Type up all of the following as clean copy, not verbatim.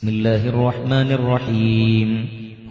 بسم الله الرحمن الرحيم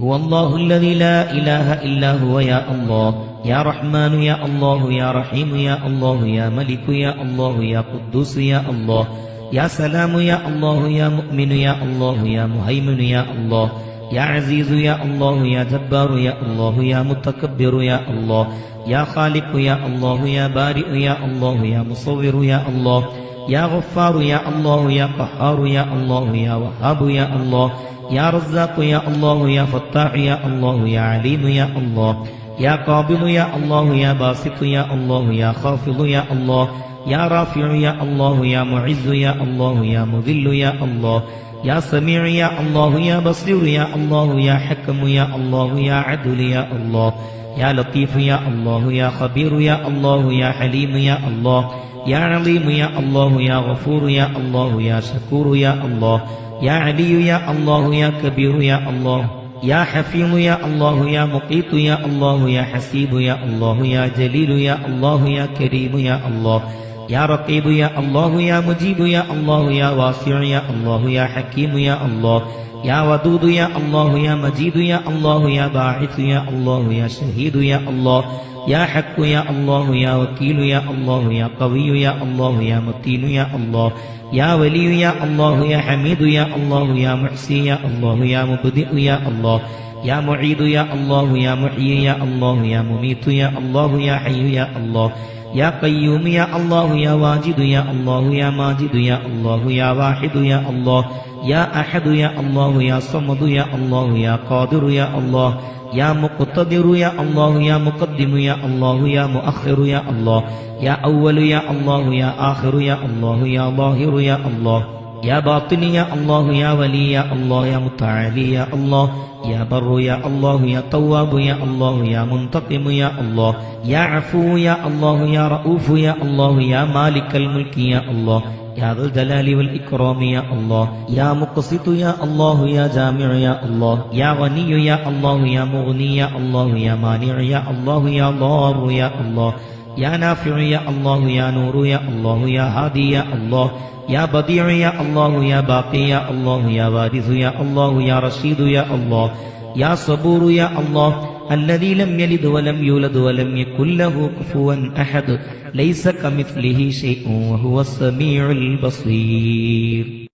هو الله الذي لا إله إلا هو يا الله يا رحمن يا الله يا رحيم يا الله يا ملك يا الله يا قدوس يا الله يا سلام يا الله يا مؤمن يا الله يا مهيمن يا الله يا عزيز يا الله يا جبار يا الله يا متكبر يا الله يا خالق يا الله يا بارئ يا الله يا مصور يا الله يا غفار يا الله يا قهار يا الله يا وهاب يا الله يا رزاق يا الله يا فتاح يا الله يا عليم يا الله يا قابض يا الله يا باسط يا الله يا خافض يا الله يا رافع يا الله يا معز يا الله يا مذل يا الله يا سميع يا الله يا بصير يا الله يا حكم يا الله يا عدل يا الله يا لطيف يا الله يا خبير يا الله يا حليم يا الله يا عليم يا الله يا غفور يا الله يا شكور يا الله يا علي يا الله يا كبير يا الله يا حفيظ يا الله يا مقيت يا الله يا حسيب يا الله يا جليل يا الله يا كريم يا الله يا رقيب يا الله يا مجيب يا الله يا واسع يا الله يا حكيم يا الله يا ودود يا الله يا مجيد يا الله يا باعث يا الله يا شهيد يا الله يا حق يا الله يا وكيل يا الله يا قوي يا الله يا متين يا الله يا ولي يا الله يا حميد يا الله يا محسي يا الله يا مبدئ يا الله يا معيد يا الله يا محيي يا الله يا مميت يا الله يا حي يا الله يا قيوم يا الله يا واجد يا الله يا ماجد يا الله يا واحد يا الله يا أحد يا الله يا صمد يا الله يا قادر يا الله يا مقتدر يا الله يا مقدم يا الله يا مؤخر يا الله يا أول يا الله يا آخر يا الله يا ظاهر يا الله يا باطن يا الله يا ولي يا الله يا متعالي يا الله يا بر يا الله يا تواب يا الله يا منتقم يا الله يا عفو يا الله يا رؤوف يا الله يا مالك الملك يا الله يا ذا الجلال والإكرام يا الله يا مقسط يا الله يا جامع يا الله يا غني يا الله يا مغني يا الله يا مانع يا الله يا ضار يا الله يا نافع يا الله يا نور يا الله يا هادي يا الله يا بديع يا الله يا باقي يا الله يا وارث يا الله يا رشيد يا الله يا صبور يا الله الذي لم يلد ولم يولد ولم يكن له كفوا أحد ليس كمثله شيء وهو السميع البصير.